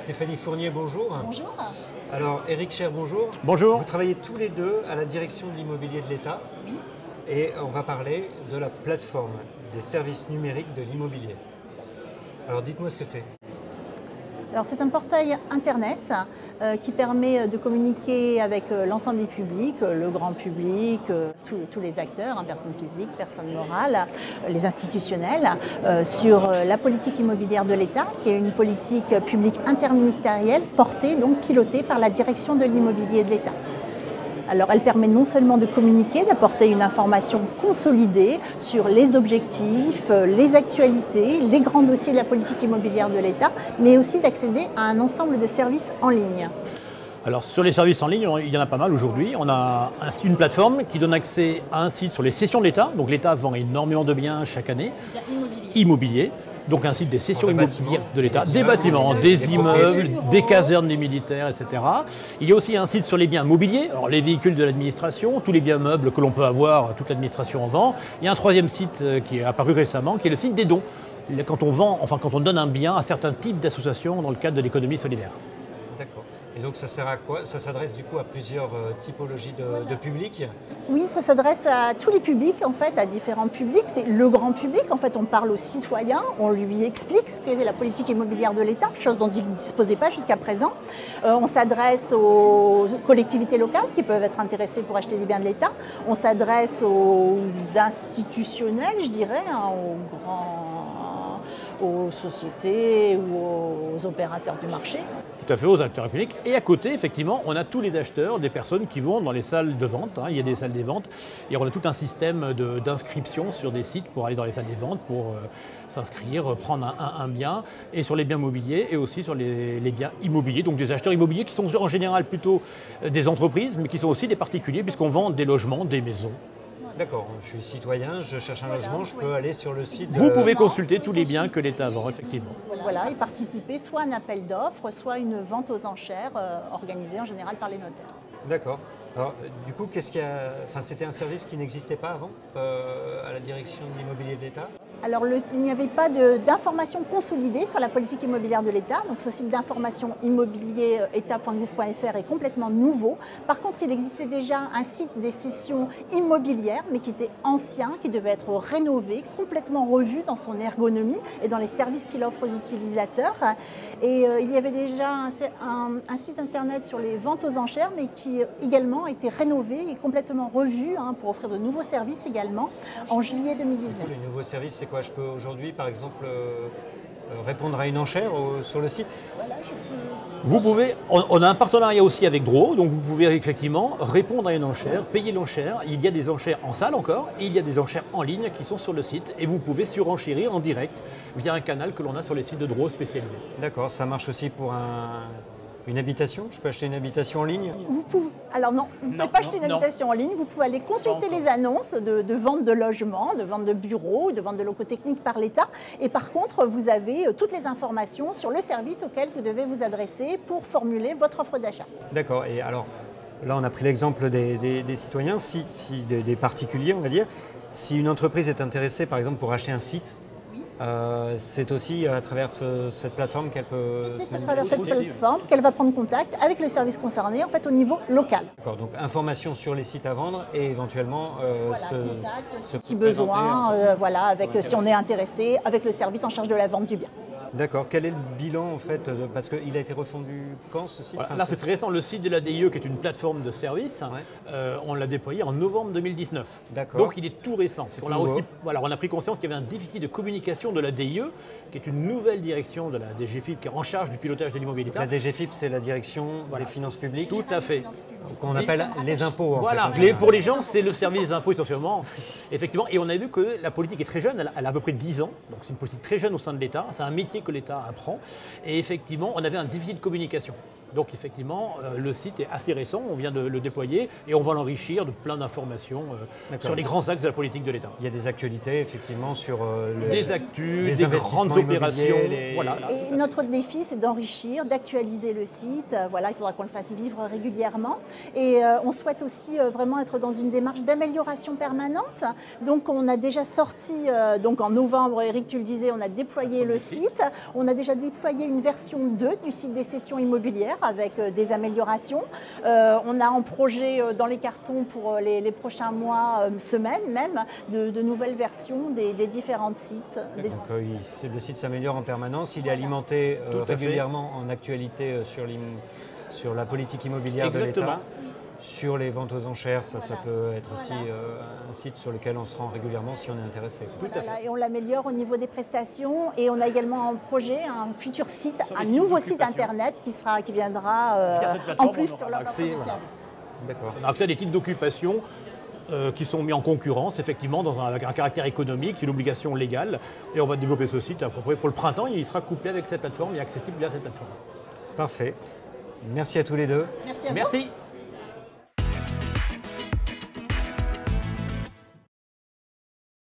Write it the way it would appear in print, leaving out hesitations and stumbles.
Stéphanie Fournier, bonjour. Bonjour. Alors, Éric Cher, bonjour. Bonjour. Vous travaillez tous les deux à la direction de l'immobilier de l'État. Oui. Et on va parler de la plateforme des services numériques de l'immobilier. Alors, dites-moi ce que c'est. Alors c'est un portail internet qui permet de communiquer avec l'ensemble du public, le grand public, tous les acteurs, personnes physiques, personnes morales, les institutionnels, sur la politique immobilière de l'État, qui est une politique publique interministérielle portée, donc pilotée par la direction de l'immobilier de l'État. Alors elle permet non seulement de communiquer, d'apporter une information consolidée sur les objectifs, les actualités, les grands dossiers de la politique immobilière de l'État, mais aussi d'accéder à un ensemble de services en ligne. Alors sur les services en ligne, il y en a pas mal aujourd'hui. On a une plateforme qui donne accès à un site sur les cessions de l'État. Donc l'État vend énormément de biens chaque année. Immobilier. Donc un site des cessions immobilières de l'État, des bâtiments, des immeubles, des casernes des militaires, etc. Il y a aussi un site sur les biens mobiliers, alors les véhicules de l'administration, tous les biens meubles que l'on peut avoir, toute l'administration en vend. Il y a un troisième site qui est apparu récemment, qui est le site des dons. Quand on donne un bien à certains types d'associations dans le cadre de l'économie solidaire. D'accord. Et donc ça sert à quoi? Ça s'adresse du coup à plusieurs typologies de publics? Oui, ça s'adresse à tous les publics, en fait, à différents publics. C'est le grand public, en fait, on parle aux citoyens, on lui explique ce qu'est la politique immobilière de l'État, chose dont il ne disposait pas jusqu'à présent. On s'adresse aux collectivités locales qui peuvent être intéressées pour acheter des biens de l'État. On s'adresse aux institutionnels, je dirais, aux sociétés ou aux opérateurs du marché. Tout à fait, aux acteurs publics. Et à côté, effectivement, on a tous les acheteurs, des personnes qui vont dans les salles de vente. Il y a des salles des ventes. Et on a tout un système d'inscription sur des sites pour aller dans les salles des ventes, pour s'inscrire, prendre un bien. Et sur les biens mobiliers et aussi sur les biens immobiliers. Donc des acheteurs immobiliers qui sont en général plutôt des entreprises, mais qui sont aussi des particuliers, puisqu'on vend des logements, des maisons. D'accord, je suis citoyen, je cherche un logement, je peux aller sur le site. Vous pouvez consulter tous les biens que l'État vend, effectivement. Voilà, et participer soit à un appel d'offres, soit à une vente aux enchères organisée en général par les notaires. D'accord. Alors, du coup, c'était un service qui n'existait pas avant à la direction de l'immobilier de l'État? Alors, il n'y avait pas d'informations consolidées sur la politique immobilière de l'État. Donc, ce site d'information immobilier état.gouv.fr est complètement nouveau. Par contre, il existait déjà un site des cessions immobilières, mais qui était ancien, qui devait être rénové, complètement revu dans son ergonomie et dans les services qu'il offre aux utilisateurs. Et il y avait déjà un site internet sur les ventes aux enchères, mais qui également a été rénové et complètement revu pour offrir de nouveaux services également en juillet 2019. Les nouveaux services, c'est quoi? Je peux aujourd'hui, par exemple, répondre à une enchère sur le site? Voilà, je peux... Vous pouvez, on a un partenariat aussi avec Draw, donc vous pouvez effectivement répondre à une enchère, payer l'enchère. Il y a des enchères en salle encore, et il y a des enchères en ligne qui sont sur le site, et vous pouvez surenchérir en direct via un canal que l'on a sur les sites de Draw spécialisés. D'accord, ça marche aussi pour une habitation? Je peux acheter une habitation en ligne? Alors non, vous ne pouvez pas acheter une habitation en ligne, vous pouvez aller consulter les annonces de vente de logements, de vente de bureaux, de vente de locaux techniques par l'État. Et par contre, vous avez toutes les informations sur le service auquel vous devez vous adresser pour formuler votre offre d'achat. D'accord, et alors là on a pris l'exemple des citoyens, des particuliers on va dire. Si une entreprise est intéressée par exemple pour acheter un site, c'est aussi à travers cette plateforme qu'elle peut se C'est à travers cette plateforme qu'elle va prendre contact avec le service concerné en fait au niveau local. D'accord, donc information sur les sites à vendre et éventuellement si besoin, si on est intéressé, avec le service en charge de la vente du bien. D'accord. Quel est le bilan en fait parce qu'il a été refondu quand ce site? Là c'est très récent, le site de la DIE qui est une plateforme de service, on l'a déployé en novembre 2019. D'accord. Donc il est tout récent. On a pris conscience qu'il y avait un déficit de communication de la DIE, qui est une nouvelle direction de la DGFiP qui est en charge du pilotage de l'immobilier. La DGFiP, c'est la direction des finances publiques. Tout à fait. Donc on appelle les impôts. Pour les gens, c'est le service des impôts essentiellement. Effectivement, et on a vu que la politique est très jeune, elle a à peu près 10 ans, donc c'est une politique très jeune au sein de l'État, c'est un métier que l'État apprend, et effectivement, on avait un déficit de communication. Donc effectivement, le site est assez récent, on vient de le déployer et on va l'enrichir de plein d'informations sur les grands axes de la politique de l'État. Il y a des actualités effectivement sur des actus, les des investissements grandes opérations. Voilà. Et notre défi, c'est d'enrichir, d'actualiser le site. Voilà, il faudra qu'on le fasse vivre régulièrement. Et on souhaite aussi vraiment être dans une démarche d'amélioration permanente. Donc on a déjà sorti, donc en novembre, Eric, tu le disais, on a déployé le site. On a déjà déployé une version 2 du site des sessions immobilières avec des améliorations. On a en projet dans les cartons pour les prochains mois, semaines même, de nouvelles versions des différents sites. Donc le site s'améliore en permanence, il est alimenté régulièrement en actualité sur la politique immobilière de l'État. Sur les ventes aux enchères, ça peut être aussi un site sur lequel on se rend régulièrement si on est intéressé. Tout à fait. Et on l'améliore au niveau des prestations et on a également en projet un futur site, un nouveau site internet qui viendra en plus sur l'offre de services. D'accord. On a accès à des titres d'occupation qui sont mis en concurrence, effectivement, avec un caractère économique, une obligation légale. Et on va développer ce site à peu près pour le printemps. Il sera couplé avec cette plateforme et accessible via cette plateforme. Parfait. Merci à tous les deux. Merci à vous. Merci.